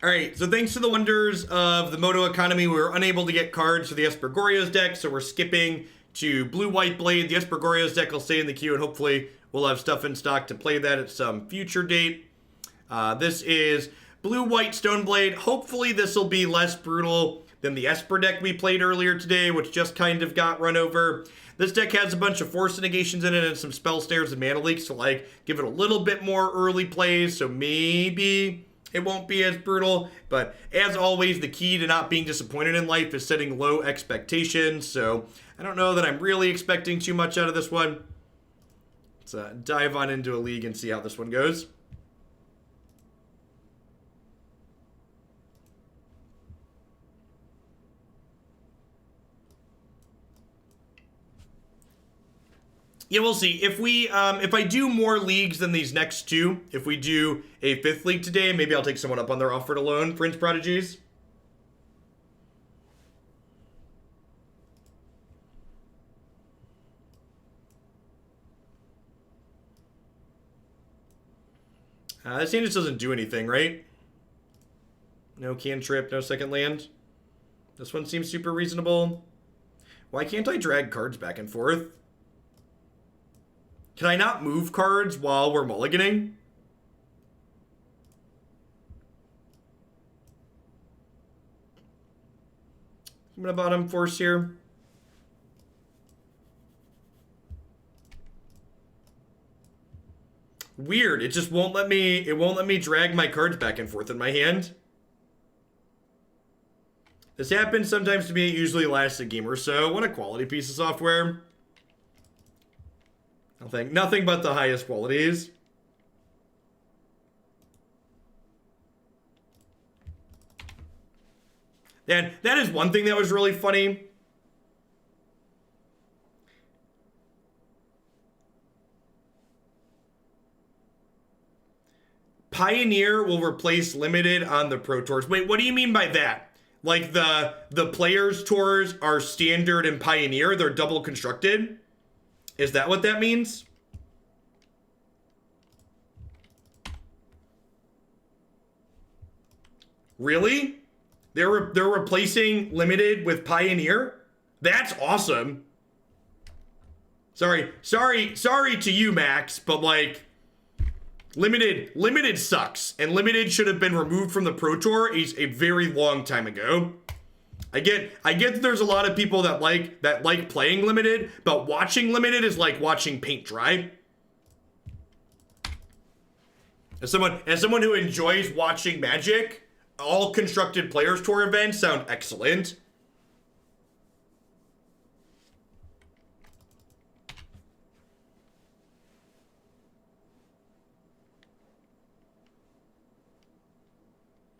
Alright, so thanks to the wonders of the Moto economy, we were unable to get cards for the Espergorios deck, so we're skipping to Blue-White Blade. The Espergorios deck will stay in the queue, and hopefully we'll have stuff in stock to play that at some future date. This is Blue-White Stoneblade. Hopefully this will be less brutal than the Esper deck we played earlier today, which just kind of got run over. This deck has a bunch of Force of Negations in it and some Spell Snares and Mana Leaks to, like, give it a little bit more early plays, so maybe it won't be as brutal. But as always, the key to not being disappointed in life is setting low expectations, so I don't know that I'm really expecting too much out of this one. Let's dive on into a league and see how this one goes. Yeah, we'll see. If we, if I do more leagues than these next two, if we do a 5th league today, maybe I'll take someone up on their offer to loan Prince Prodigies. This hand just doesn't do anything, right? No cantrip, no second land. This one seems super reasonable. Why can't I drag cards back and forth? Can I not move cards while we're mulliganing? I'm gonna bottom force here. Weird, it just won't let me, drag my cards back and forth in my hand. This happens sometimes to me, it usually lasts a game or so. What a quality piece of software. Nothing but the highest qualities. And that is one thing that was really funny. Pioneer will replace Limited on the Pro Tours. Wait, what do you mean by that? Like the Players Tours are Standard and Pioneer, they're double constructed? Is that what that means? Really? They're replacing Limited with Pioneer? That's awesome. Sorry to you, Max, but like Limited sucks, and Limited should have been removed from the Pro Tour a very long time ago. I get that there's a lot of people that like playing Limited, but watching Limited is like watching paint dry. As someone who enjoys watching Magic, all constructed Players Tour events sound excellent.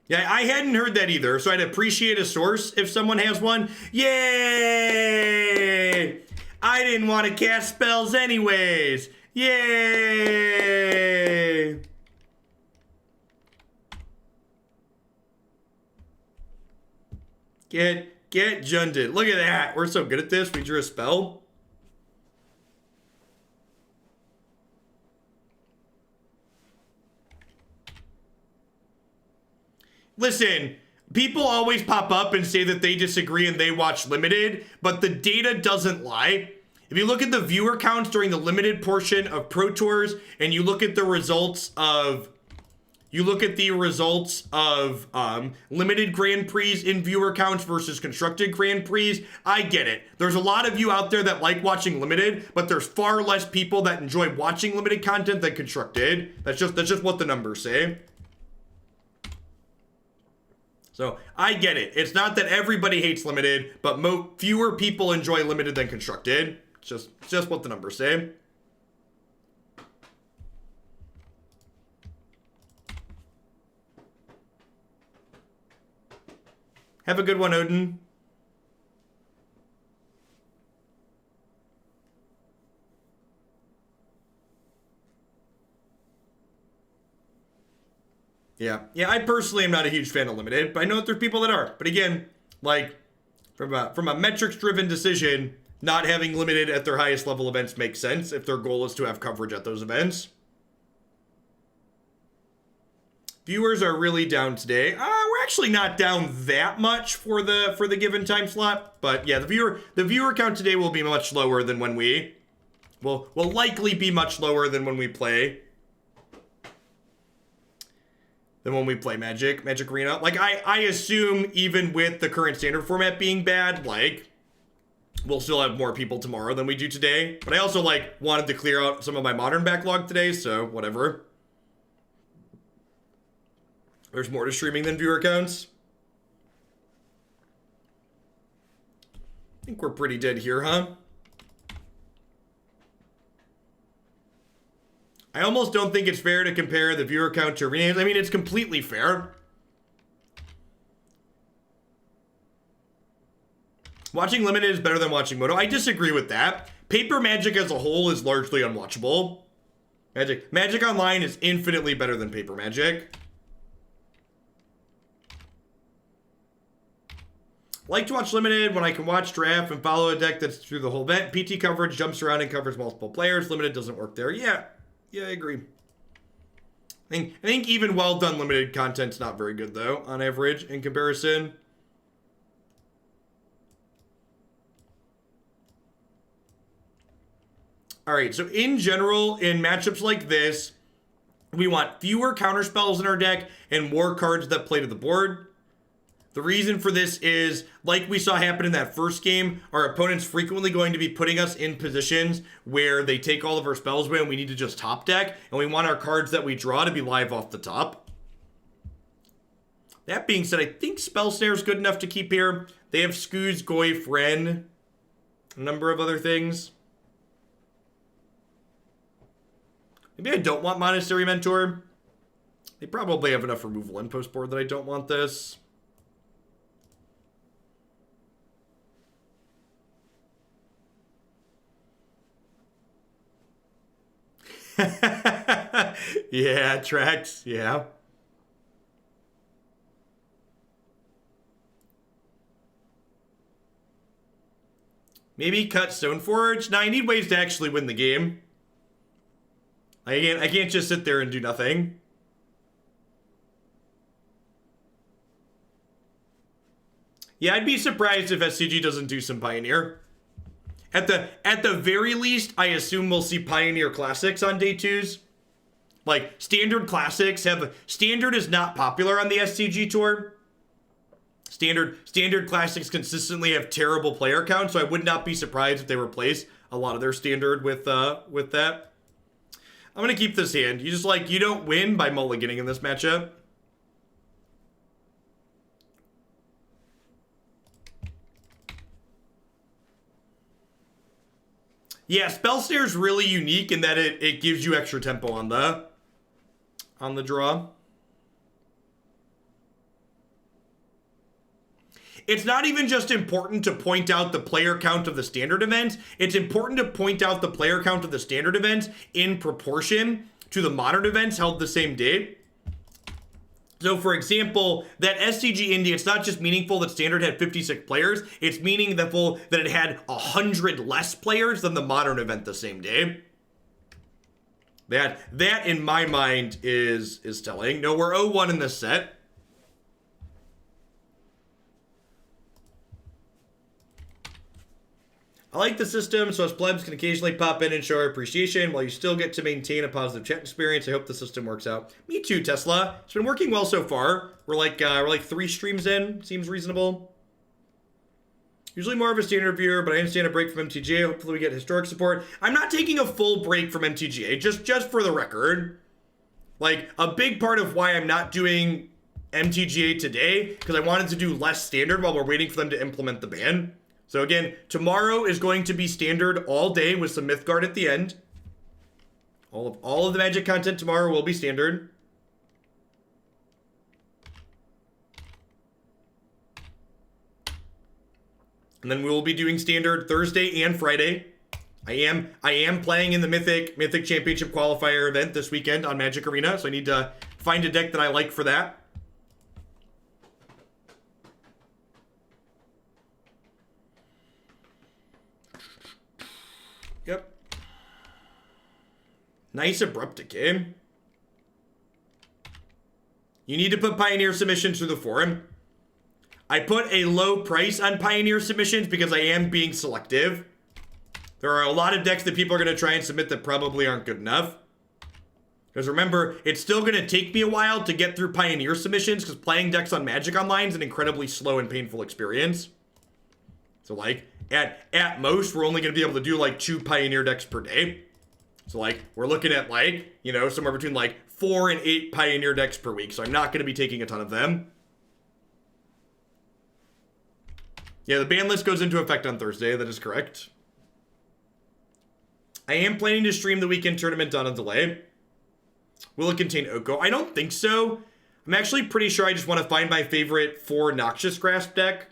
Yeah, I hadn't heard that either, so I'd appreciate a source if someone has one. Yay! I didn't want to cast spells anyways. Yay! Get Junded. Look at that. We're so good at this. We drew a spell. Listen, people always pop up and say that they disagree and they watch Limited, but the data doesn't lie. If you look at the viewer counts during the Limited portion of Pro Tours and you look at the results of Limited Grand Prix in viewer counts versus constructed Grand Prix, I get it. There's a lot of you out there that like watching Limited, but there's far less people that enjoy watching Limited content than constructed. That's just what the numbers say. So, I get it. It's not that everybody hates Limited, but fewer people enjoy Limited than constructed. It's just what the numbers say. Have a good one, Odin. Yeah, I personally am not a huge fan of Limited, but I know that there's people that are. But again, like, from a metrics-driven decision, not having Limited at their highest level events makes sense if their goal is to have coverage at those events. Viewers are really down today. We're actually not down that much for the given time slot. But yeah, the viewer count today will be much lower than when we will likely be much lower than when we play Magic Arena. Like I assume even with the current standard format being bad, like we'll still have more people tomorrow than we do today. But I also like wanted to clear out some of my modern backlog today, so whatever. There's more to streaming than viewer counts. I think we're pretty dead here, huh? I almost don't think it's fair to compare the viewer count to renames. I mean, it's completely fair. Watching Limited is better than watching Moto. I disagree with that. Paper Magic as a whole is largely unwatchable. Magic Online is infinitely better than Paper Magic. Like to watch Limited when I can watch Draft and follow a deck that's through the whole event. PT coverage jumps around and covers multiple players. Limited doesn't work there. Yeah, I agree. I think even well done Limited content's not very good though, on average, in comparison. Alright, so in general, in matchups like this, we want fewer counterspells in our deck and more cards that play to the board. The reason for this is, like we saw happen in that first game, our opponent's frequently going to be putting us in positions where they take all of our spells away and we need to just top deck, and we want our cards that we draw to be live off the top. That being said, I think Spell Snare is good enough to keep here. They have Skooz, Goyf, Ren, a number of other things. Maybe I don't want Monastery Mentor. They probably have enough removal in post board that I don't want this. Yeah, tracks, yeah. Maybe cut Stoneforge? Nah, I need ways to actually win the game. I can't just sit there and do nothing. Yeah, I'd be surprised if SCG doesn't do some Pioneer. At the very least, I assume we'll see Pioneer Classics on day 2s. Like, Standard Classics Standard is not popular on the SCG tour. Standard Classics consistently have terrible player count, so I would not be surprised if they replace a lot of their Standard with that. I'm gonna keep this hand. You don't win by mulliganing in this matchup. Yeah, Spell Snare is really unique in that it gives you extra tempo on the draw. It's not even just important to point out the player count of the standard events. It's important to point out the player count of the standard events in proportion to the modern events held the same day. So, for example, that SCG Indy, it's not just meaningful that Standard had 56 players, it's meaningful that it had 100 less players than the modern event the same day. That in my mind, is telling. No, we're 0-1 in this set. I like the system, so us plebs can occasionally pop in and show our appreciation while you still get to maintain a positive chat experience. I hope the system works out. Me too, Tesla. It's been working well so far. We're like 3 streams in. Seems reasonable. Usually more of a standard viewer, but I understand a break from MTGA. Hopefully we get historic support. I'm not taking a full break from MTGA, just for the record. Like, a big part of why I'm not doing MTGA today, because I wanted to do less standard while we're waiting for them to implement the ban. So again, tomorrow is going to be standard all day with some Mythgard at the end. All of the Magic content tomorrow will be standard. And then we will be doing standard Thursday and Friday. I am playing in the Mythic Championship qualifier event this weekend on Magic Arena, so I need to find a deck that I like for that. Yep. Nice Abrupt Decay. You need to put Pioneer submissions through the forum. I put a low price on Pioneer submissions because I am being selective. There are a lot of decks that people are going to try and submit that probably aren't good enough. Because remember, it's still going to take me a while to get through Pioneer submissions because playing decks on Magic Online is an incredibly slow and painful experience. So like, at most, we're only going to be able to do like 2 Pioneer decks per day. So like, we're looking at like, you know, somewhere between like 4 and 8 Pioneer decks per week. So I'm not going to be taking a ton of them. Yeah, the ban list goes into effect on Thursday. That is correct. I am planning to stream the weekend tournament on a delay. Will it contain Oko? I don't think so. I'm actually pretty sure I just want to find my favorite 4 Noxious Grasp deck.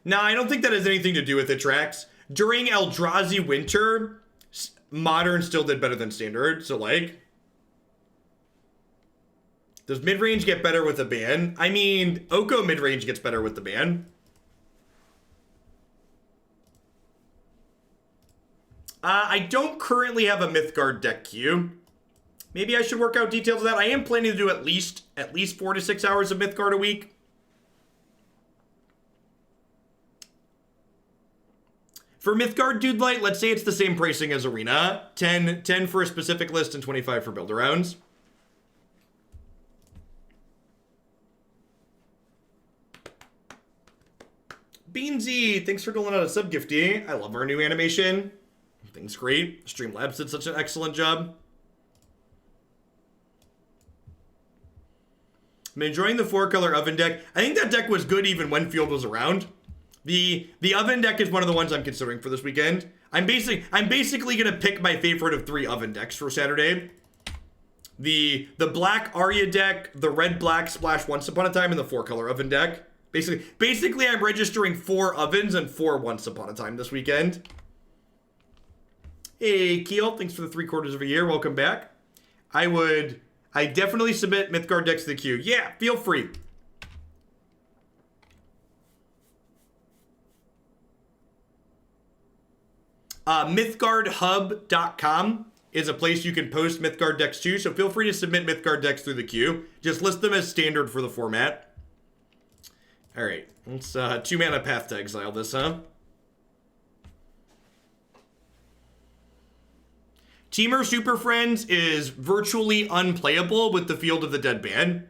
Nah, I don't think that has anything to do with it, Trax. During Eldrazi Winter, Modern still did better than Standard, so like... Does mid-range get better with the ban? I mean, Oko mid-range gets better with the ban. I don't currently have a Mythgard deck queue. Maybe I should work out details of that. I am planning to do at least 4 to 6 hours of Mythgard a week. For Mythgard Dude Light, let's say it's the same pricing as Arena. 10 for a specific list and 25 for build-arounds. Beansy, thanks for doling out a sub-gifty. I love our new animation. Thing's great. Streamlabs did such an excellent job. I'm enjoying the 4-color oven deck. I think that deck was good even when Field was around. The oven deck is one of the ones I'm considering for this weekend. I'm basically gonna pick my favorite of 3 oven decks for Saturday. The black Arya deck, the red-black Splash Once Upon a Time, and the 4-color oven deck. Basically, I'm registering 4 ovens and 4 Once Upon a Time this weekend. Hey, Keel, thanks for the 3/4 of a year. Welcome back. I definitely submit Mythgard decks to the queue. Yeah, feel free. Mythgardhub.com is a place you can post Mythgard decks to, so feel free to submit Mythgard decks through the queue. Just list them as standard for the format. Alright, let's 2-mana Path to Exile this, huh? Teamer Super Friends is virtually unplayable with the Field of the Dead ban.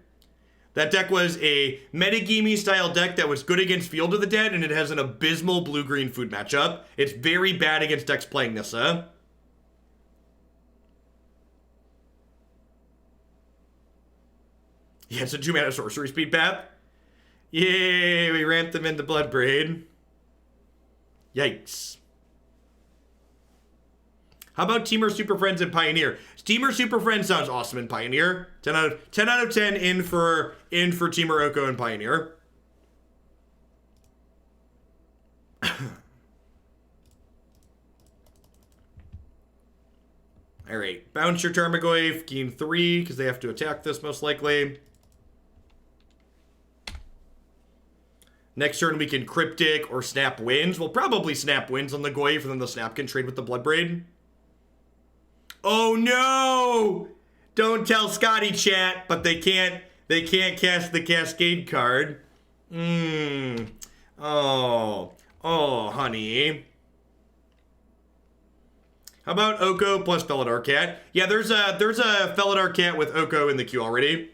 That deck was a metagamey style deck that was good against Field of the Dead, and it has an abysmal blue-green food matchup. It's very bad against decks playing Nissa. Yeah, it's a 2-mana sorcery speed path. Yay, we ramped them into Bloodbraid. Yikes. How about Teamer Super Friends and Pioneer? Teamer Super Friends sounds awesome in Pioneer. 10 out of 10 in for Teamer Oko and Pioneer. Alright, bounce your Tarmogoyf, gain 3, because they have to attack this most likely. Next turn we can Cryptic or Snap Winds. We'll probably Snap Winds on the Goyf, and then the Snap can trade with the Bloodbraid. Oh no! Don't tell Scotty, chat, but they can't cast the Cascade card. Oh, honey. How about Oko plus Felidar Cat? Yeah, there's a Felidar Cat with Oko in the queue already.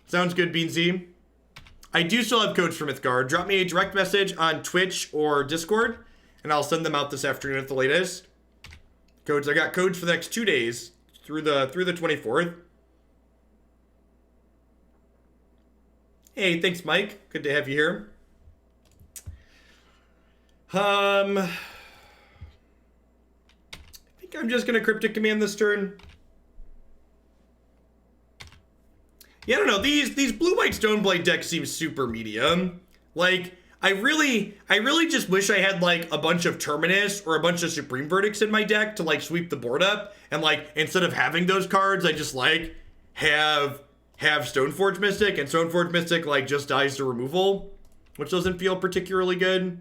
Sounds good, Beansy. I do still have codes for Mythgard. Drop me a direct message on Twitch or Discord, and I'll send them out this afternoon at the latest. Codes. I got codes for the next 2 days through the 24th. Hey, thanks, Mike. Good to have you here. I think I'm just gonna Cryptic Command this turn. Yeah, I don't know. These blue-white Stoneblade decks seem super medium. Like, I really just wish I had, like, a bunch of Terminus or a bunch of Supreme Verdicts in my deck to, like, sweep the board up. And, like, instead of having those cards, I just, like, have Stoneforge Mystic. And Stoneforge Mystic, like, just dies to removal, which doesn't feel particularly good.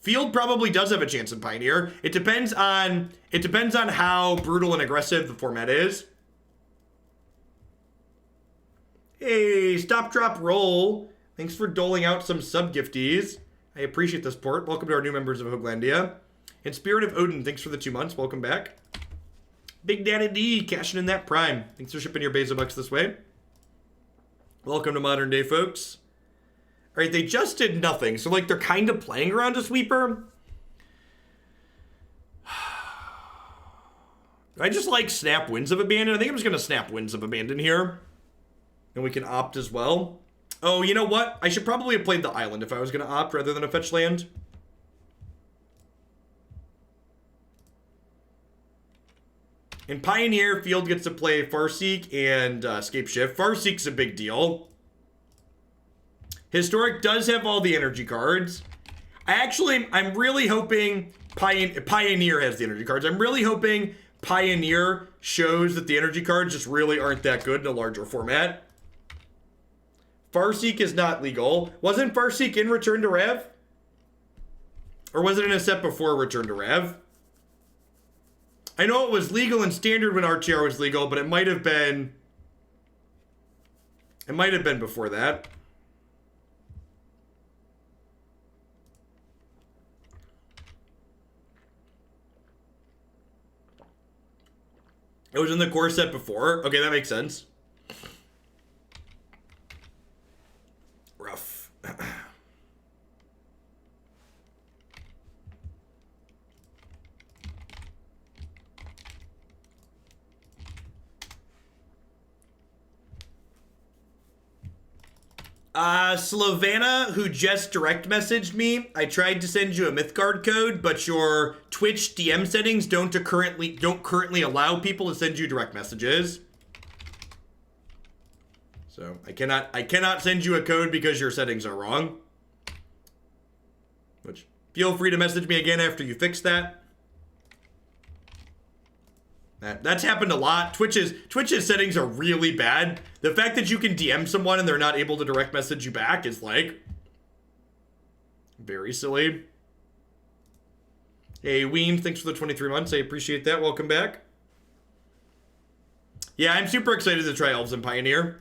Field probably does have a chance in Pioneer. It depends on how brutal and aggressive the format is. Hey, Stop Drop Roll. Thanks for doling out some sub-gifties. I appreciate the support. Welcome to our new members of Hoaglandia. And Spirit of Odin, thanks for the 2 months. Welcome back. Big Daddy D, cashing in that Prime. Thanks for shipping your Beza Bucks this way. Welcome to Modern Day, folks. All right, they just did nothing. So, like, they're kind of playing around a sweeper. I just like snap Winds of Abandon. I think I'm just going to snap Winds of Abandon here. And we can opt as well. Oh, you know what? I should probably have played the island if I was going to opt rather than a fetch land. In Pioneer, Field gets to play Farseek and Escape Shift. Farseek's a big deal. Historic does have all the energy cards. I'm really hoping Pioneer has the energy cards. I'm really hoping Pioneer shows that the energy cards just really aren't that good in a larger format. Farseek is not legal. Wasn't Farseek in Return to Rav? Or was it in a set before Return to Rav? I know it was legal in Standard when RTR was legal, but it might have been before that. It was in the core set before. Okay, that makes sense. Rough. Slovana, who just direct messaged me, I tried to send you a Mythgard code, but your Twitch DM settings don't currently allow people to send you direct messages. So I cannot send you a code because your settings are wrong. Which, feel free to message me again after you fix that. That's happened a lot. Twitch's settings are really bad. The fact that you can DM someone and they're not able to direct message you back is like very silly. Hey, Ween, thanks for the 23 months. I appreciate that. Welcome back. Yeah, I'm super excited to try Elves and Pioneer.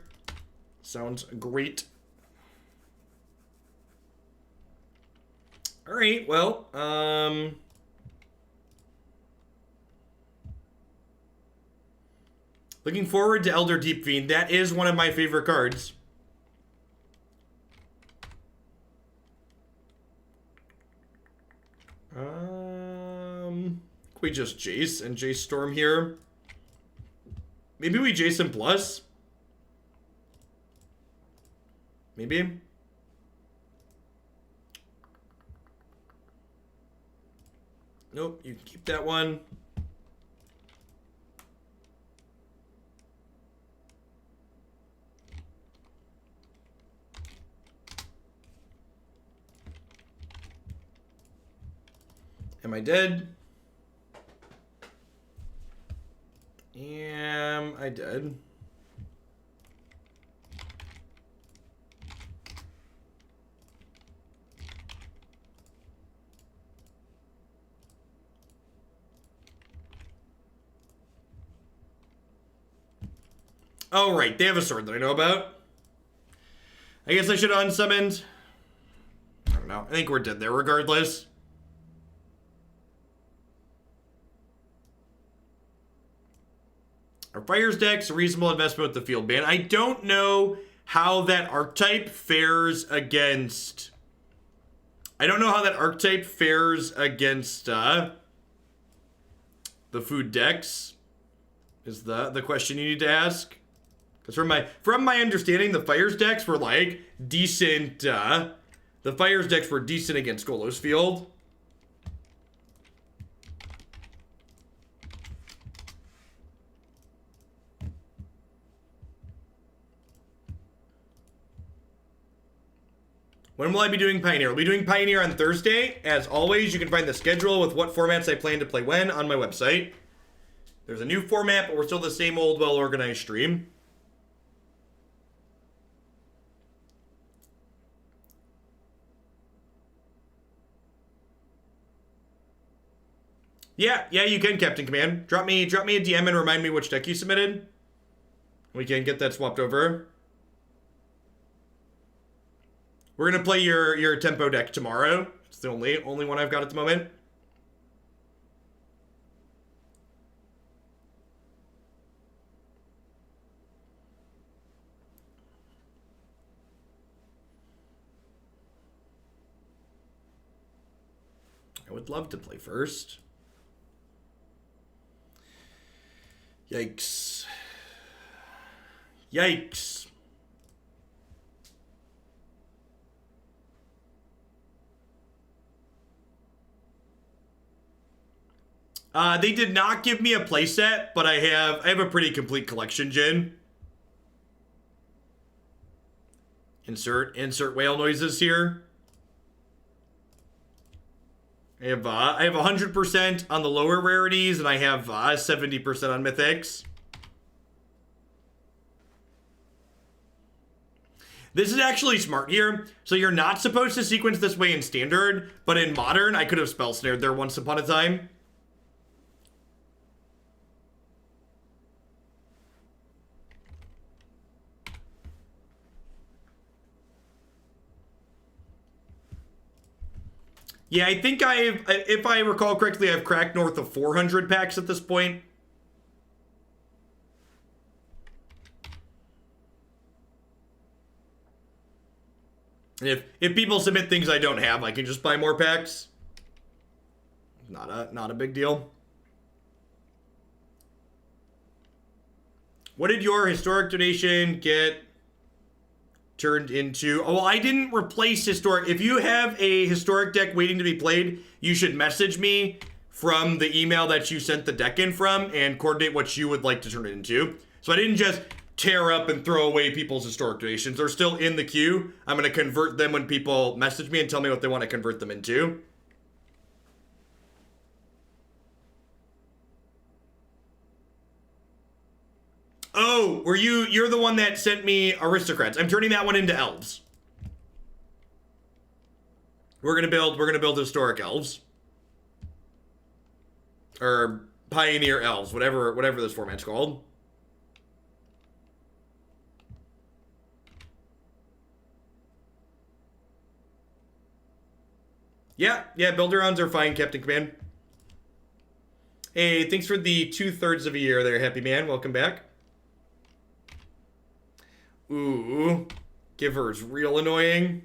Sounds great. All right, well, looking forward to Elder Deep Fiend. That is one of my favorite cards. We just Jace and Jace Storm here. Maybe we Jace and Plus. Maybe. Nope, you can keep that one. Am I dead? Am I dead? Oh, right. They have a sword that I know about. I guess I should have unsummoned. I don't know. I think we're dead there regardless. Our Fires deck's a reasonable investment with the field ban. I don't know how that archetype fares against... I don't know how that archetype fares against the food decks. Is the question you need to ask? Because from my understanding, the Fires decks were like decent. The Fires decks were decent against Golos Field. When will I be doing Pioneer? We'll be doing Pioneer on Thursday. As always, you can find the schedule with what formats I plan to play when on my website. There's a new format, but we're still the same old well-organized stream. Yeah, you can, Captain Command. Drop me a DM and remind me which deck you submitted. We can get that swapped over. We're gonna play your tempo deck tomorrow. It's the only one I've got at the moment. I would love to play first. Yikes. Yikes. They did not give me a playset, but I have a pretty complete collection, Jin. Insert whale noises here. I have 100% on the lower rarities, and I have 70% on mythics. This is actually smart here. So you're not supposed to sequence this way in standard, but in modern, I could have spell snared there once upon a time. Yeah, I think if I recall correctly, I've cracked north of 400 packs at this point. And if people submit things I don't have, I can just buy more packs. Not a big deal. What did your historic donation get turned into? Oh, well, I didn't replace historic. If you have a historic deck waiting to be played, you should message me from the email that you sent the deck in from and coordinate what you would like to turn it into. So I didn't just tear up and throw away people's historic donations. They're still in the queue. I'm going to convert them when people message me and tell me what they want to convert them into. Oh, you're the one that sent me aristocrats. I'm turning that one into elves. We're gonna build historic elves. Or pioneer elves, whatever this format's called. Yeah, builder rounds are fine, Captain Command. Hey, thanks for the 2/3 of a year there, Happy Man. Welcome back. Ooh, Giver's real annoying.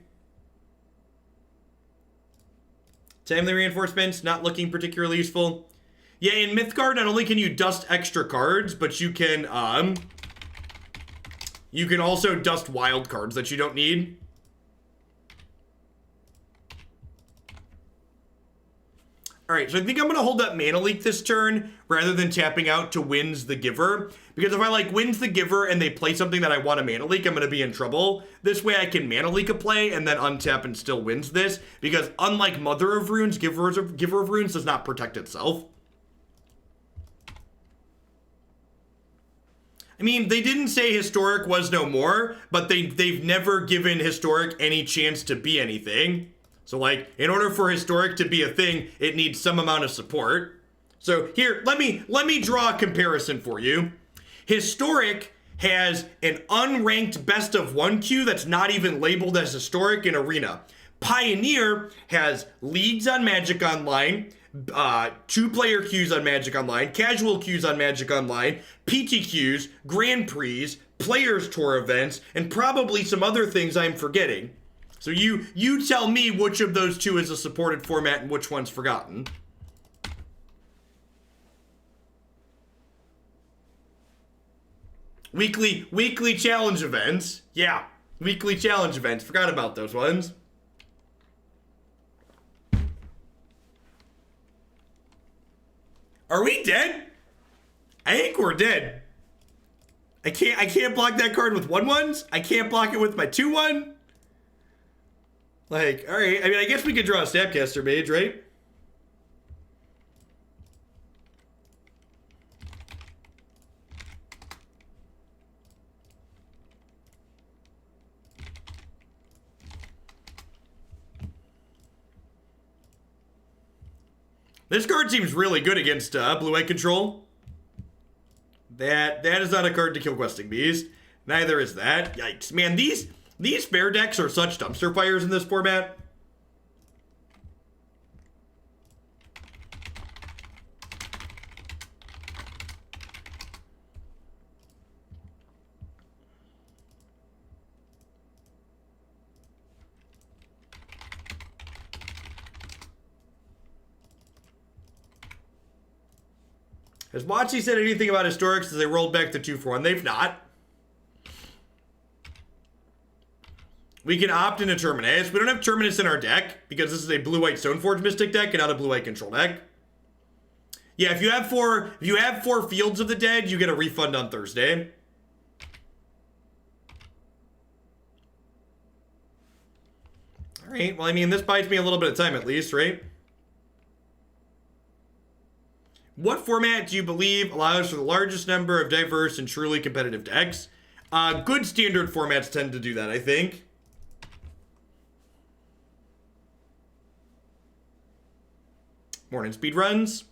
Timely reinforcements, not looking particularly useful. Yeah, in Mythgard, not only can you dust extra cards, but you can also dust wild cards that you don't need. Alright, so I think I'm going to hold up Mana Leak this turn rather than tapping out to Winds the Giver. Because if I Winds the Giver and they play something that I want to Mana Leak, I'm going to be in trouble. This way I can Mana Leak a play and then untap and still wins this. Because unlike Mother of Runes, Giver of Runes does not protect itself. I mean, they didn't say Historic was no more, but they've never given Historic any chance to be anything. So, in order for Historic to be a thing, it needs some amount of support. So, here, let me draw a comparison for you. Historic has an unranked best of one queue that's not even labeled as Historic in Arena. Pioneer has leagues on Magic Online, 2-player queues on Magic Online, casual queues on Magic Online, PTQs, Grand Prix, Players Tour events, and probably some other things I'm forgetting. So you tell me which of those two is a supported format and which one's forgotten. Weekly challenge events. Yeah, weekly challenge events. Forgot about those ones. Are we dead? I think we're dead. I can't block that card with 1/1s. I can't block it with my 2/1. Alright. I mean, I guess we could draw a Snapcaster Mage, right? This card seems really good against blue-white control. That is not a card to kill Questing Beast. Neither is that. Yikes. Man, these fair decks are such dumpster fires in this format. Has WotC said anything about Historics as they rolled back the 2-for-1? They've not. We can opt into Terminus. We don't have Terminus in our deck because this is a blue-white Stoneforge Mystic deck and not a blue-white control deck. Yeah, if you have four Fields of the Dead, you get a refund on Thursday. All right. Well, I mean, this buys me a little bit of time at least, right? What format do you believe allows for the largest number of diverse and truly competitive decks? Good standard formats tend to do that, I think. Morning speed runs.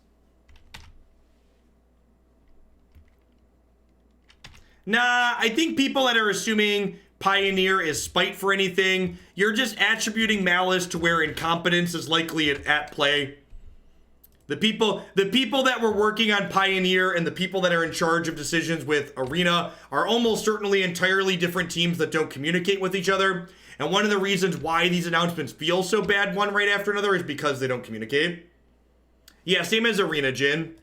Nah, I think people that are assuming Pioneer is spite for anything, you're just attributing malice to where incompetence is likely at play. The people that were working on Pioneer and the people that are in charge of decisions with Arena are almost certainly entirely different teams that don't communicate with each other. And one of the reasons why these announcements feel so bad one right after another is because they don't communicate. Yeah, same as Arena, Jin.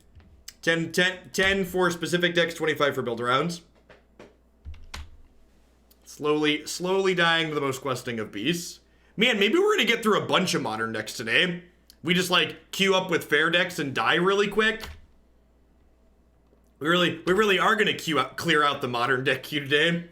10 for specific decks, 25 for build rounds. Slowly dying to the most questing of beasts. Man, maybe we're going to get through a bunch of modern decks today. We just like queue up with fair decks and die really quick. We really are going to clear out the modern deck queue today.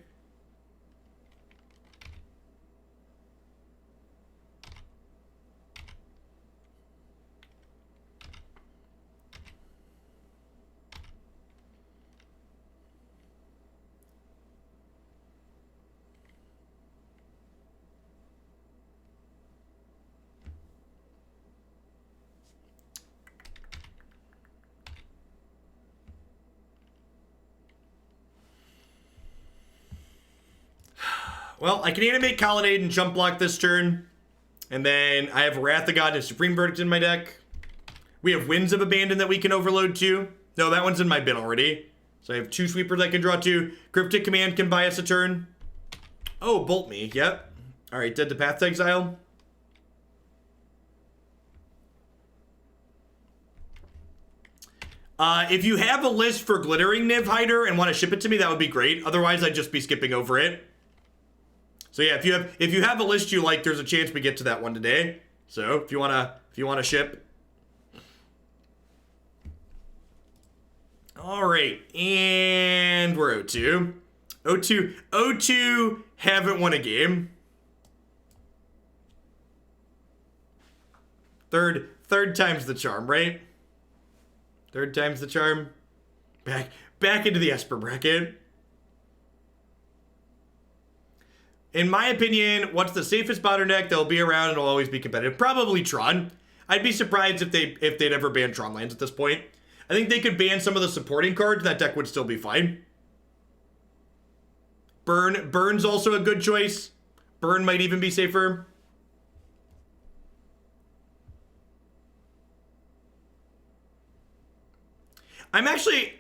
Well, I can animate Colonnade and jump block this turn. And then I have Wrath of God and Supreme Verdict in my deck. We have Winds of Abandon that we can overload too. No, that one's in my bin already. So I have 2 sweepers I can draw 2. Cryptic Command can buy us a turn. Oh, Bolt me. Yep. All right, Dead to Path to Exile. If you have a list for Glittering Niv Hider and want to ship it to me, that would be great. Otherwise, I'd just be skipping over it. So yeah, if you have a list you like, there's a chance we get to that one today. So if you wanna ship. All right, and we're 0-2. 0-2 haven't won a game. Third time's the charm, right? Third time's the charm. Back into the Esper bracket. In my opinion, what's the safest modern deck that'll be around and will always be competitive? Probably Tron. I'd be surprised if they'd ever ban Tron lands at this point. I think they could ban some of the supporting cards, and that deck would still be fine. Burn's also a good choice. Burn might even be safer.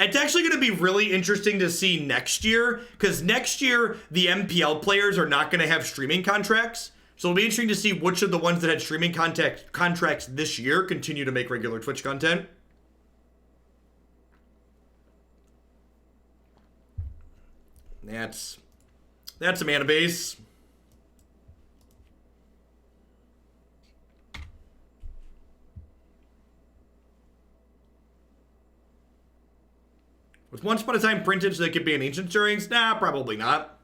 It's actually going to be really interesting to see next year, because next year the MPL players are not going to have streaming contracts. So it'll be interesting to see which of the ones that had streaming contracts this year continue to make regular Twitch content. That's a mana base. Was Once Upon a Time printed so they could be in Ancient Stirrings? Nah, probably not.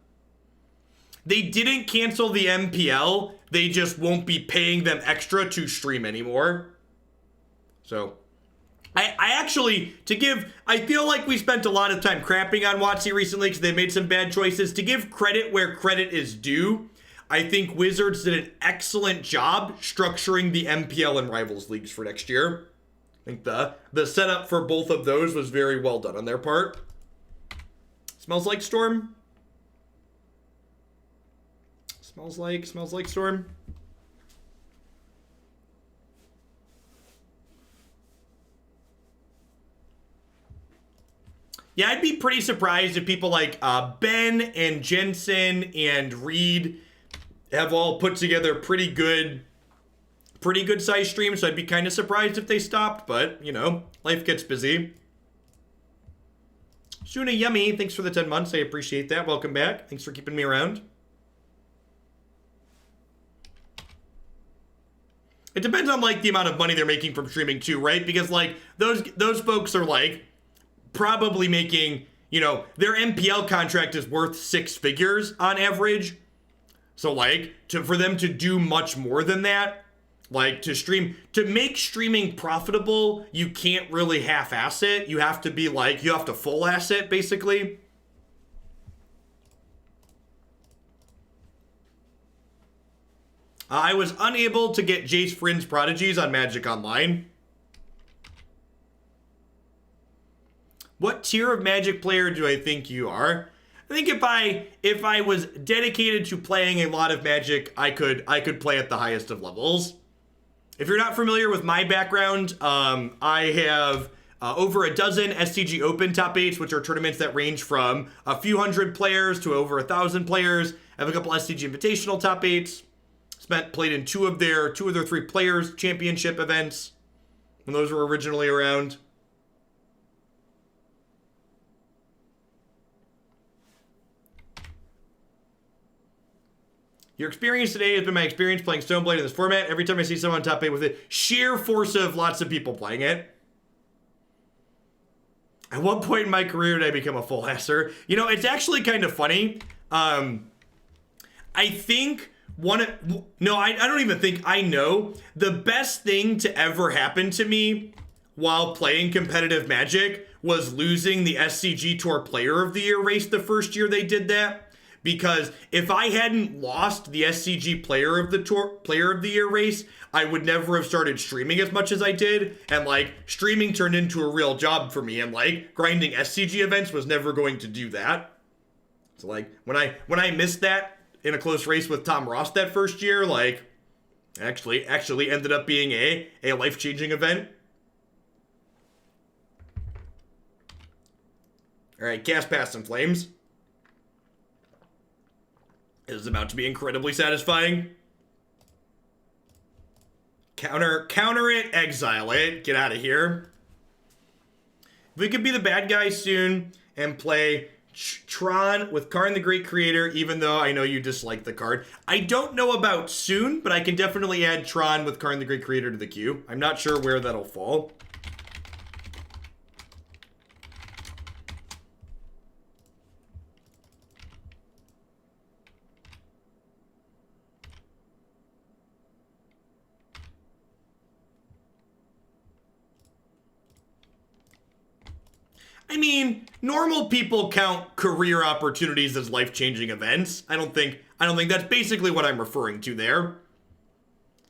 They didn't cancel the MPL. They just won't be paying them extra to stream anymore. So, I feel like we spent a lot of time crapping on WotC recently because they made some bad choices. To give credit where credit is due, I think Wizards did an excellent job structuring the MPL and Rivals leagues for next year. I think the setup for both of those was very well done on their part. Smells like storm. Smells like storm. Yeah, I'd be pretty surprised if people like Ben and Jensen and Reed have all put together pretty good size streams, so I'd be kind of surprised if they stopped, but, you know, life gets busy. Shuna Yummy, thanks for the 10 months. I appreciate that. Welcome back. Thanks for keeping me around. It depends on, like, the amount of money they're making from streaming, too, right? Because, like, those folks are, like, probably making, you know, their MPL contract is worth 6 figures on average. So, like, for them to do much more than that, like, to make streaming profitable, you can't really half-ass it. You have to be, like, you have to full-ass it, basically. I was unable to get Jace Frin's Prodigies on Magic Online. What tier of Magic player do I think you are? I think if I was dedicated to playing a lot of Magic, I could play at the highest of levels. If you're not familiar with my background, I have over a dozen SCG Open top 8s, which are tournaments that range from a few hundred players to over 1,000 players. I have a couple SCG Invitational top 8s. Played in two of their 3 players championship events when those were originally around. Your experience today has been my experience playing Stoneblade in this format. Every time I see someone top 8 with it, sheer force of lots of people playing it. At what point in my career did I become a full-asser? You know, it's actually kind of funny. I think I don't even think I know. The best thing to ever happen to me while playing competitive Magic was losing the SCG Tour Player of the Year race the first year they did that. Because if I hadn't lost the SCG Player of the Year race, I would never have started streaming as much as I did. And, like, streaming turned into a real job for me. And, like, grinding SCG events was never going to do that. So, like, when I missed that in a close race with Tom Ross that first year, like, actually ended up being a life-changing event. All right, Gas Past and Flames. This is about to be incredibly satisfying. Counter it, exile it, get out of here. We could be the bad guy soon and play Tron with Karn the Great Creator, even though I know you dislike the card. I don't know about soon, but I can definitely add Tron with Karn the Great Creator to the queue. I'm not sure where that'll fall. I mean, normal people count career opportunities as life-changing events. I don't think that's basically what I'm referring to there.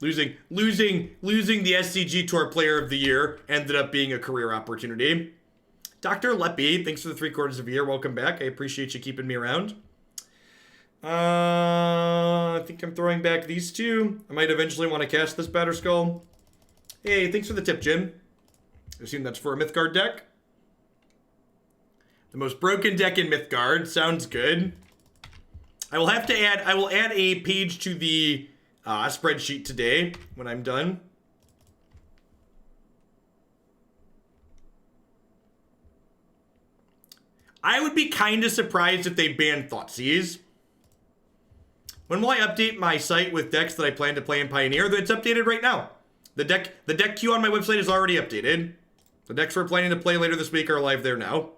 Losing the SCG Tour Player of the Year ended up being a career opportunity. Dr. Leppy, thanks for the 3/4 of a year. Welcome back. I appreciate you keeping me around. I think I'm throwing back these two. I might eventually want to cast this Batterskull. Hey, thanks for the tip, Jim. I assume that's for a Mythgard deck. The most broken deck in Mythgard. Sounds good. I will add a page to the spreadsheet today when I'm done. I would be kind of surprised if they banned Thoughtseize. When will I update my site with decks that I plan to play in Pioneer? It's updated right now. The deck queue on my website is already updated. The decks we're planning to play later this week are live there now.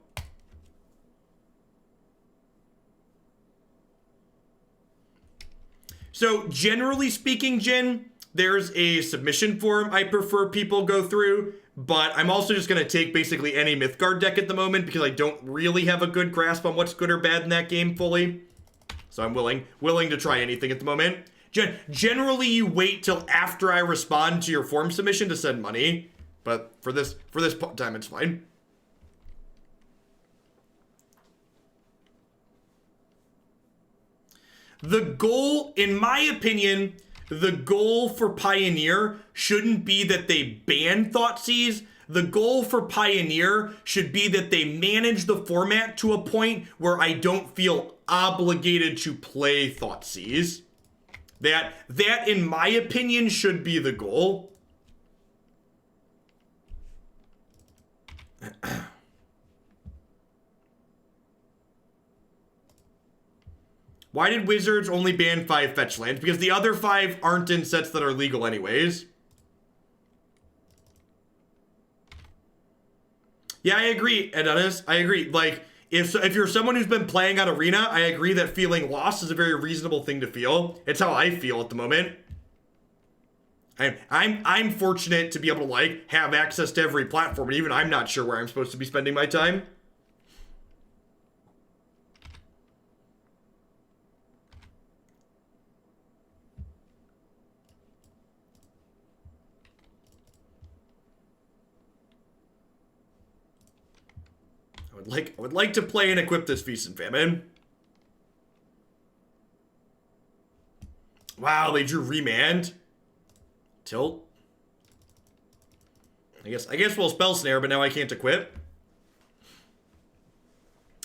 So, generally speaking, Jen, there's a submission form I prefer people go through, but I'm also just going to take basically any Mythgard deck at the moment because I don't really have a good grasp on what's good or bad in that game fully. So I'm willing to try anything at the moment. Generally, you wait till after I respond to your form submission to send money, But for this time, it's fine. The goal, in my opinion, the goal for Pioneer shouldn't be that they ban Thoughtseize. The goal for Pioneer should be that they manage the format to a point where I don't feel obligated to play Thoughtseize. That, in my opinion, should be the goal. Why did Wizards only ban 5 fetch lands? Because the other 5 aren't in sets that are legal anyways. Yeah, I agree, Adonis. I agree. Like, if you're someone who's been playing on Arena, I agree that feeling lost is a very reasonable thing to feel. It's how I feel at the moment. I'm fortunate to be able to, like, have access to every platform, and even I'm not sure where I'm supposed to be spending my time. I would like to play and equip this Feast and Famine. Wow, they drew Remand. Tilt. I guess we'll Spell Snare, but now I can't equip.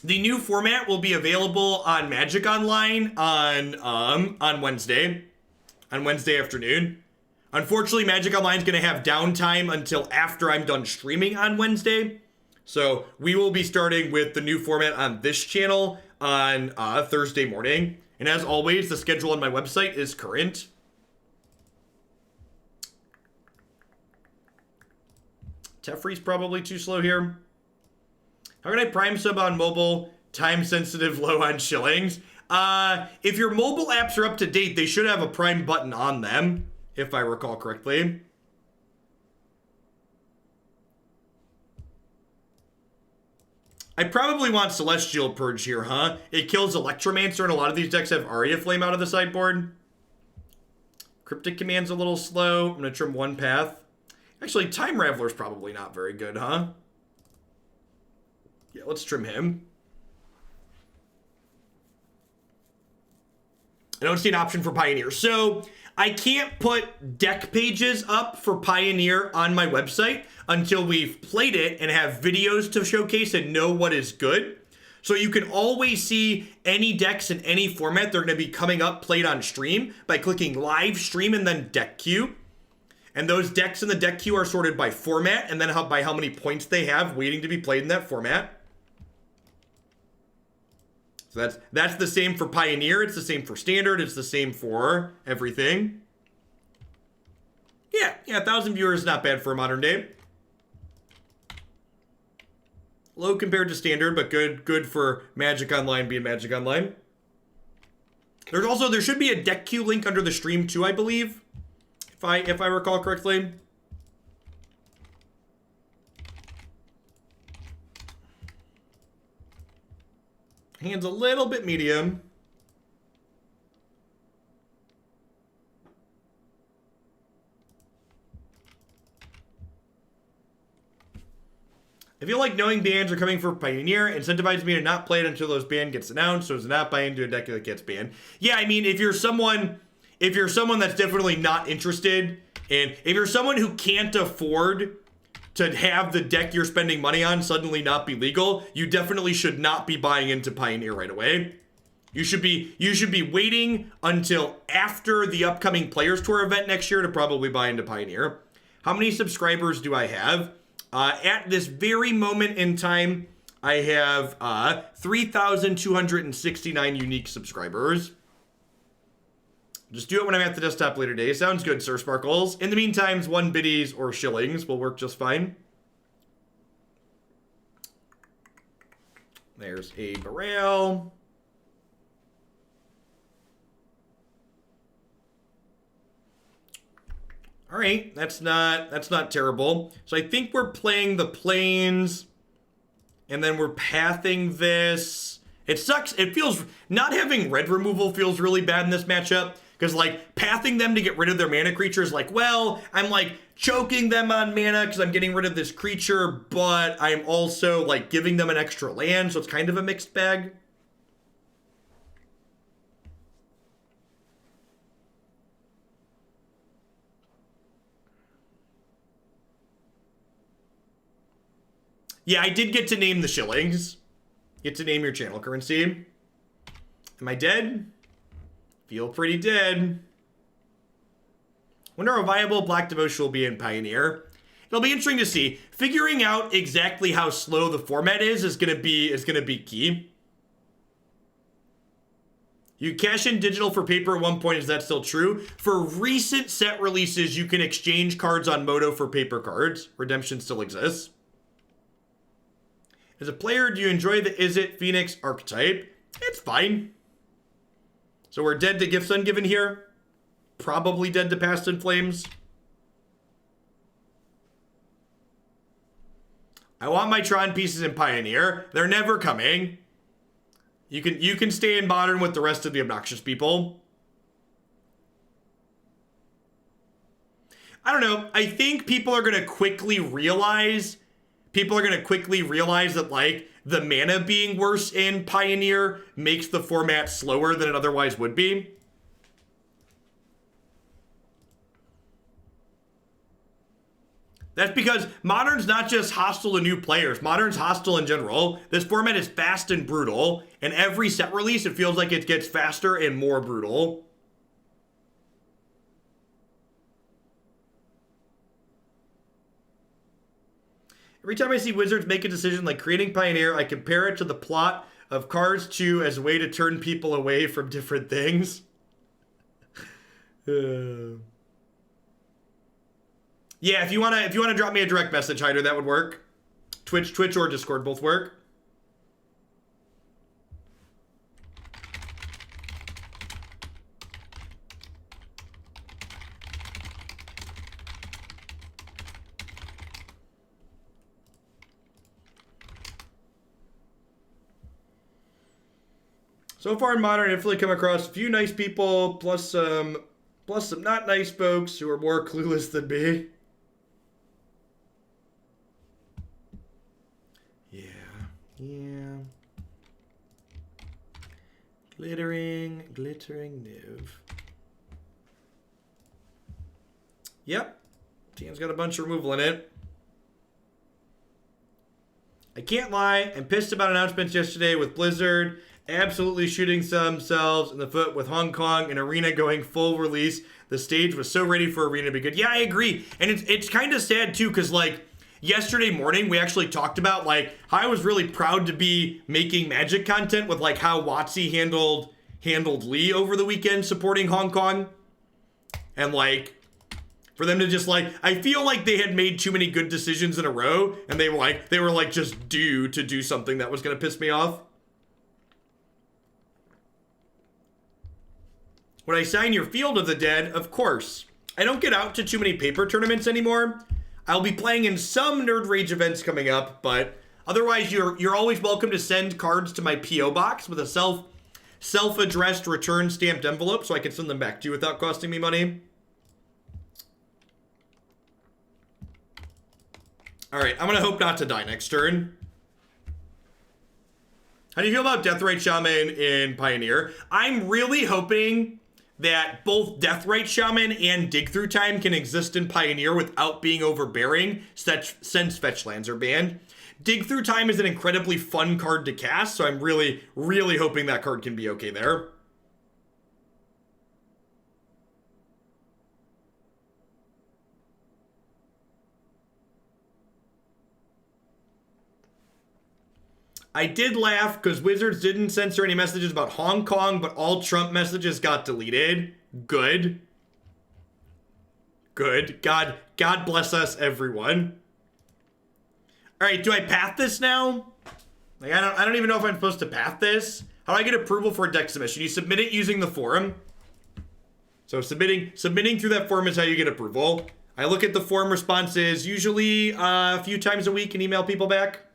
The new format will be available on Magic Online on Wednesday. On Wednesday afternoon. Unfortunately, Magic Online is going to have downtime until after I'm done streaming on Wednesday. So we will be starting with the new format on this channel on Thursday morning. And as always, the schedule on my website is current. Teferi's probably too slow here. How can I prime sub on mobile? Time sensitive, low on shillings. If your mobile apps are up to date, they should have a prime button on them, if I recall correctly. I probably want Celestial Purge here, huh? It kills Electromancer, and a lot of these decks have Aria Flame out of the sideboard. Cryptic Command's a little slow. I'm going to trim one path. Actually, Time Raveler's probably not very good, huh? Yeah, let's trim him. I don't see an option for Pioneer. So I can't put deck pages up for Pioneer on my website until we've played it and have videos to showcase and know what is good. So you can always see any decks in any format. They're going to be coming up played on stream by clicking live stream and then deck queue. And those decks in the deck queue are sorted by format and then by how many points they have waiting to be played in that format. So that's the same for Pioneer. It's the same for Standard. It's the same for everything. Yeah, 1,000 viewers is not bad for a modern day. Low compared to Standard, but good for Magic Online being Magic Online. There should be a deck queue link under the stream too, I believe, if I recall correctly. Hand's a little bit medium. I feel like knowing bans are coming for Pioneer incentivizes me to not play it until those ban gets announced, so as to not buy into a deck that gets banned. Yeah, I mean, if you're someone that's definitely not interested, and if you're someone who can't afford to have the deck you're spending money on suddenly not be legal, you definitely should not be buying into Pioneer right away. You should be waiting until after the upcoming Players Tour event next year to probably buy into Pioneer. How many subscribers do I have? At this very moment in time, I have 3,269 unique subscribers. Just do it when I'm at the desktop later today. Sounds good, Sir Sparkles. In the meantime, 1 biddies or shillings will work just fine. There's a Bereal. All right, that's not terrible. So I think we're playing the Plains, and then we're pathing this. It sucks. It feels, not having red removal feels really bad in this matchup, Because, like, pathing them to get rid of their mana creature is like, well, I'm, like, choking them on mana because I'm getting rid of this creature, but I'm also, like, giving them an extra land, so it's kind of a mixed bag. Yeah, I did get to name the shillings. Get to name your channel currency. Am I dead? Feel pretty dead. Wonder how viable Black Devotion will be in Pioneer. It'll be interesting to see. Figuring out exactly how slow the format is gonna be key. You cash in digital for paper at one point, is that still true? For recent set releases, you can exchange cards on Moto for paper cards. Redemption still exists. As a player, do you enjoy the Izzet Phoenix archetype? It's fine. So we're dead to Gifts Ungiven here. Probably dead to Past in Flames. I want my Tron pieces in Pioneer. They're never coming. You can stay in Modern with the rest of the obnoxious people. I don't know. I think people are going to quickly realize that, like, the mana being worse in Pioneer makes the format slower than it otherwise would be. That's because Modern's not just hostile to new players. Modern's hostile in general. This format is fast and brutal, and every set release, it feels like it gets faster and more brutal. Every time I see Wizards make a decision like creating Pioneer, I compare it to the plot of Cars 2 as a way to turn people away from different things. Yeah, if you wanna drop me a direct message, Hyder, that would work. Twitch or Discord both work. So far in Modern, I've definitely come across a few nice people, plus some not nice folks who are more clueless than me. Yeah. Glittering Niv. Yep. Team's got a bunch of removal in it. I can't lie, I'm pissed about announcements yesterday with Blizzard absolutely shooting themselves in the foot with Hong Kong and Arena going full release. The stage was so ready for Arena to be good. Yeah, I agree. And it's kind of sad too, because, like, yesterday morning we actually talked about, like, how I was really proud to be making Magic content with, like, how WotC handled Lee over the weekend supporting Hong Kong. And, like, for them to just, like, I feel like they had made too many good decisions in a row, and they were just due to do something that was going to piss me off. Would I sign your Field of the Dead? Of course. I don't get out to too many paper tournaments anymore. I'll be playing in some Nerd Rage events coming up, but otherwise you're always welcome to send cards to my P.O. box with a self-addressed return stamped envelope so I can send them back to you without costing me money. Alright, I'm gonna hope not to die next turn. How do you feel about Deathrite Shaman in Pioneer? I'm really hoping that both Deathrite Shaman and Dig Through Time can exist in Pioneer without being overbearing, since fetch lands are banned. Dig Through Time is an incredibly fun card to cast, so I'm really, really hoping that card can be okay there. I did laugh because Wizards didn't censor any messages about Hong Kong, but all Trump messages got deleted. Good. God bless us, everyone. All right, do I path this now? Like, I don't even know if I'm supposed to path this. How do I get approval for a deck submission? You submit it using the forum. So submitting through that forum is how you get approval. I look at the forum responses usually a few times a week and email people back.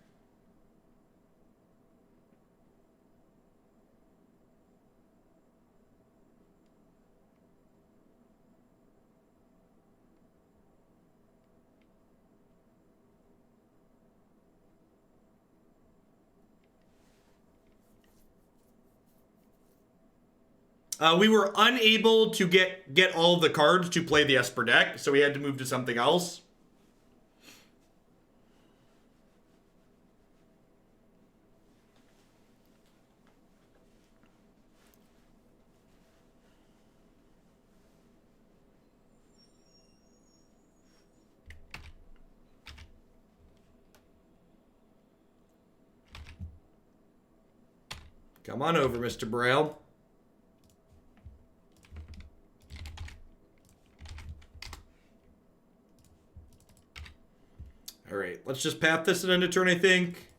We were unable to get all of the cards to play the Esper deck, so we had to move to something else. Come on over, Mr. Braille. All right, let's just path this and end a turn, I think.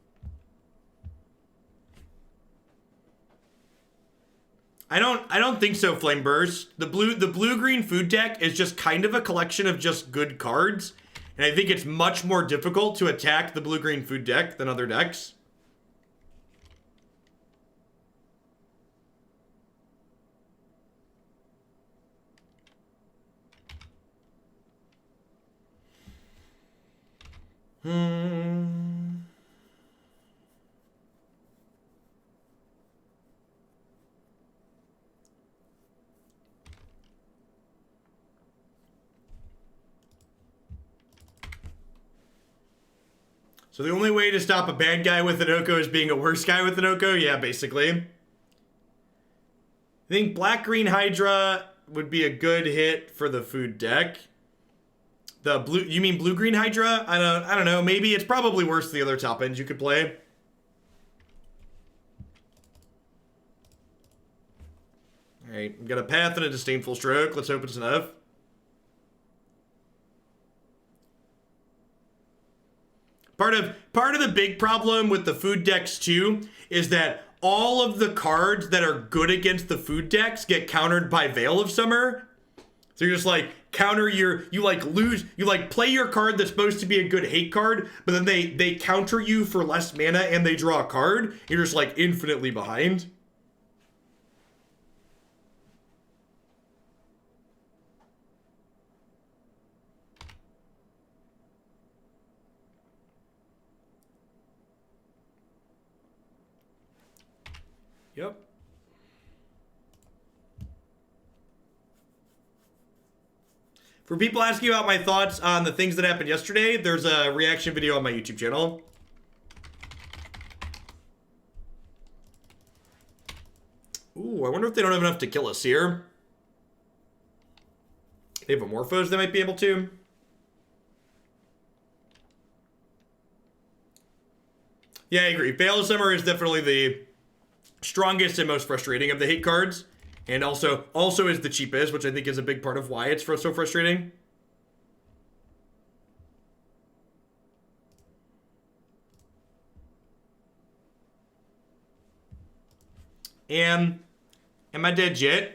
I don't think so, Flame Burst. The blue-green food deck is just kind of a collection of just good cards, and I think it's much more difficult to attack the blue-green food deck than other decks. So the only way to stop a bad guy with an Oko is being a worse guy with an Oko? Yeah, basically. I think Black-Green Hydra would be a good hit for the food deck. The blue, you mean Blue-Green Hydra? I don't know. Maybe it's probably worse than the other top ends you could play. All right, we've got a Path and a Disdainful Stroke. Let's hope it's enough. Part of the big problem with the food decks too is that all of the cards that are good against the food decks get countered by Veil of Summer. So you're just like counter you play your card that's supposed to be a good hate card, but then they counter you for less mana and they draw a card. You're just like infinitely behind. Yep. For people asking about my thoughts on the things that happened yesterday, there's a reaction video on my YouTube channel. Ooh, I wonder if they don't have enough to kill us here. They have Amorphos they might be able to. Yeah, I agree. Veil of Summer is definitely the strongest and most frustrating of the hate cards, and also is the cheapest, which I think is a big part of why it's so frustrating. Am I dead yet?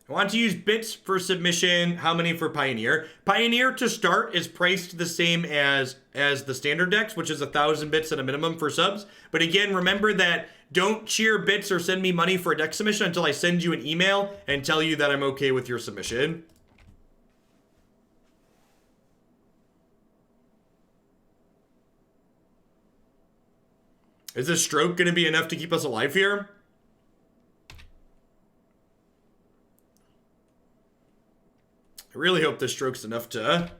I want to use bits for submission. How many for Pioneer? Pioneer to start is priced the same as the standard decks, which is 1,000 bits at a minimum for subs. But again, remember that don't cheer bits or send me money for a deck submission until I send you an email and tell you that I'm okay with your submission. Is this stroke going to be enough to keep us alive here? I really hope this stroke's enough to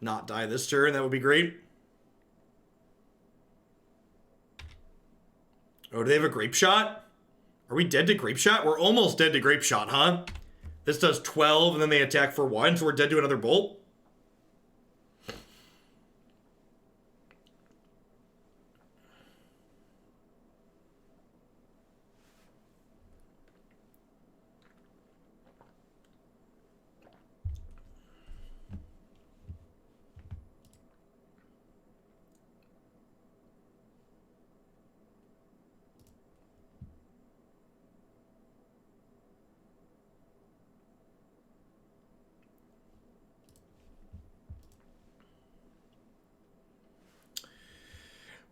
not die this turn. That would be great. Oh, do they have a Grape Shot? Are we dead to Grape Shot? We're almost dead to Grape Shot, huh? This does 12, and then they attack for 1, so we're dead to another bolt.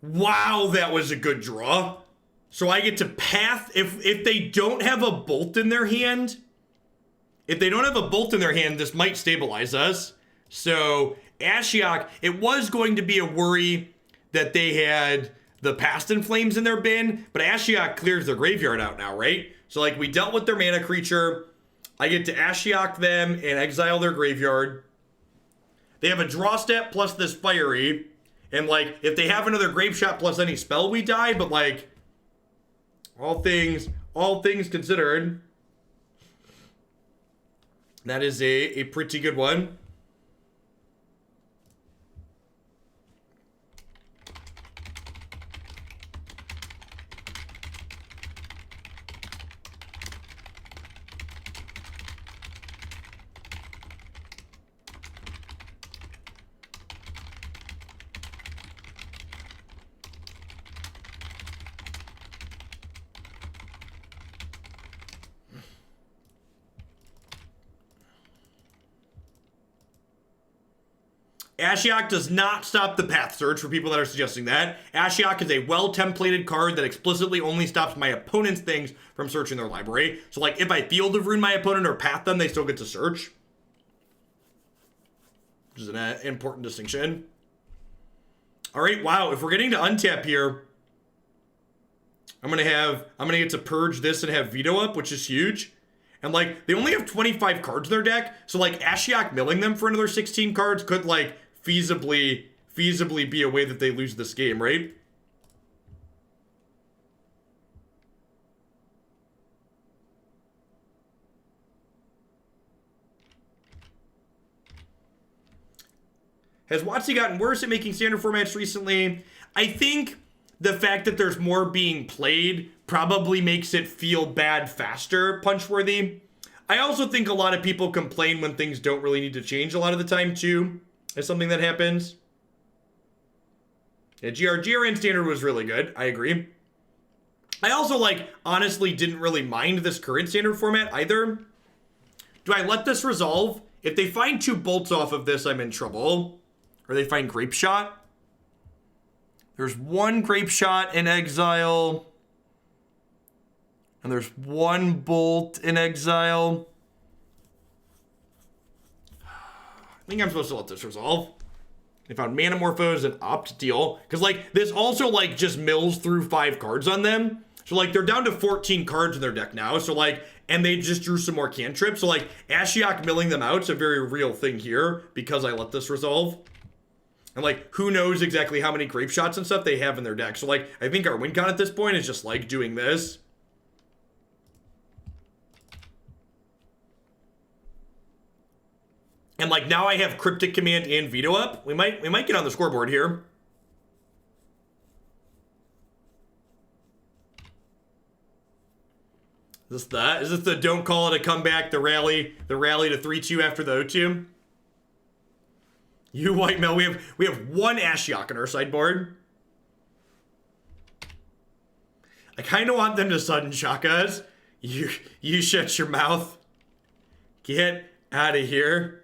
Wow, that was a good draw. So I get to path if they don't have a bolt in their hand. If they don't have a bolt in their hand, this might stabilize us. So Ashiok, it was going to be a worry that they had the Past in Flames in their bin, but Ashiok clears their graveyard out now, right? So, like, we dealt with their mana creature. I get to Ashiok them and exile their graveyard. They have a draw step plus this Fiery. And, like, if they have another Grave Shot plus any spell, we die. But, like, all things considered, that is a pretty good one. Ashiok does not stop the path search for people that are suggesting that. Ashiok is a well-templated card that explicitly only stops my opponent's things from searching their library. So, like, if I Field of Ruin my opponent or path them, they still get to search. Which is an important distinction. Alright, wow, if we're getting to untap here, I'm gonna get to purge this and have Veto up, which is huge. And, like, they only have 25 cards in their deck, so, like, Ashiok milling them for another 16 cards could, like, feasibly be a way that they lose this game, right? Has WotC gotten worse at making standard formats recently? I think the fact that there's more being played probably makes it feel bad faster, punch-worthy. I also think a lot of people complain when things don't really need to change a lot of the time, too. Is something that happens. Yeah, GRN standard was really good. I agree. I also, like, honestly didn't really mind this current standard format either. Do I let this resolve? If they find 2 bolts off of this, I'm in trouble. Or they find Grape Shot. There's 1 Grape Shot in Exile. And there's 1 bolt in Exile. I think I'm supposed to let this resolve. They found Manamorphose and Opt deal. Because, like, this also, like, just mills through 5 cards on them. So, like, they're down to 14 cards in their deck now. So, like, and they just drew some more cantrips. So, like, Ashiok milling them out is a very real thing here. Because I let this resolve. And, like, who knows exactly how many Grape Shots and stuff they have in their deck. So, like, I think our win con at this point is just, like, doing this. And, like, now I have Cryptic Command and Veto up. We might get on the scoreboard here. Is this the don't call it a comeback, the rally to 3-2 after the 0-2? You white male, we have 1 Ashiok on our sideboard. I kind of want them to sudden shock us. You shut your mouth. Get out of here.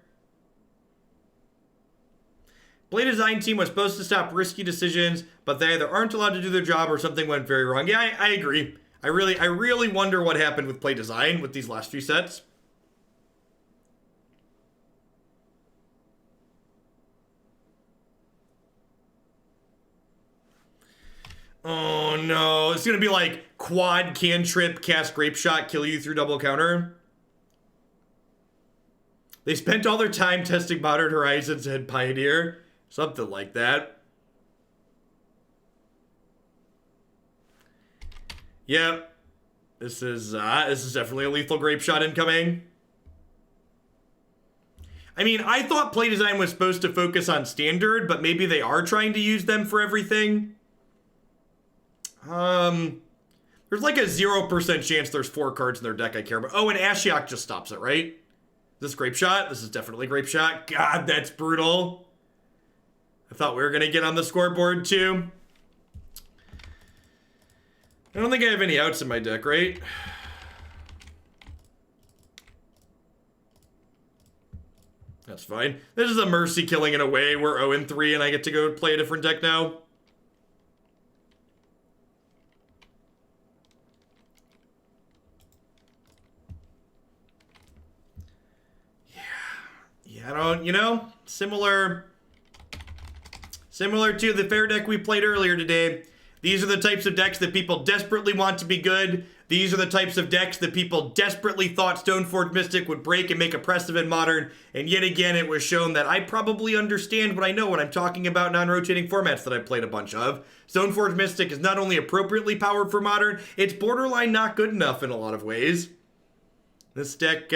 Play design team was supposed to stop risky decisions, but they either aren't allowed to do their job or something went very wrong. Yeah, I agree. I really wonder what happened with play design with these last few sets. Oh no, it's gonna be like quad cantrip, cast Grape Shot, kill you through double counter. They spent all their time testing Modern Horizons and Pioneer. Something like that. Yep. This is definitely a lethal Grape Shot incoming. I mean, I thought play design was supposed to focus on standard, but maybe they are trying to use them for everything. There's like a 0% chance there's 4 cards in their deck I care about. Oh, and Ashiok just stops it, right? Is this Grape Shot? This is definitely Grape Shot. God, that's brutal. I thought we were going to get on the scoreboard, too. I don't think I have any outs in my deck, right? That's fine. This is a mercy killing in a way. We're 0-3 and I get to go play a different deck now. Yeah, I don't, you know, similar to the fair deck we played earlier today. These are the types of decks that people desperately want to be good. These are the types of decks that people desperately thought Stoneforge Mystic would break and make oppressive in Modern. And yet again, it was shown that I probably understand what I know when I'm talking about non-rotating formats that I've played a bunch of. Stoneforge Mystic is not only appropriately powered for Modern, it's borderline not good enough in a lot of ways. This deck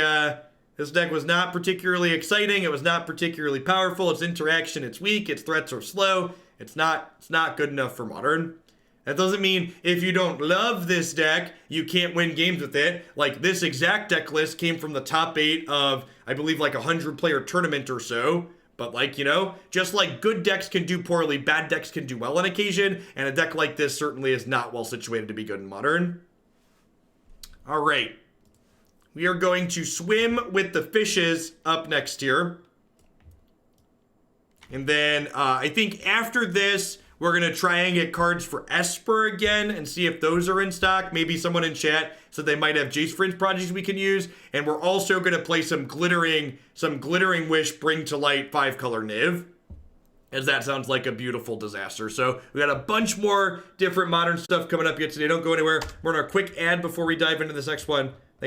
was not particularly exciting. It was not particularly powerful. Its interaction, it's weak. Its threats are slow. It's not good enough for Modern. That doesn't mean if you don't love this deck, you can't win games with it. Like, this exact deck list came from the top 8 of, I believe, like a 100-player tournament or so. But, like, you know, just like good decks can do poorly, bad decks can do well on occasion. And a deck like this certainly is not well situated to be good in Modern. All right. We are going to swim with the fishes up next here. And then I think after this, we're going to try and get cards for Esper again and see if those are in stock. Maybe someone in chat said they might have Jace Fringe Prodigies we can use. And we're also going to play some Glittering Wish Bring to Light 5-color Niv, as that sounds like a beautiful disaster. So we got a bunch more different Modern stuff coming up yet today. Don't go anywhere. We're on our quick ad before we dive into this next one.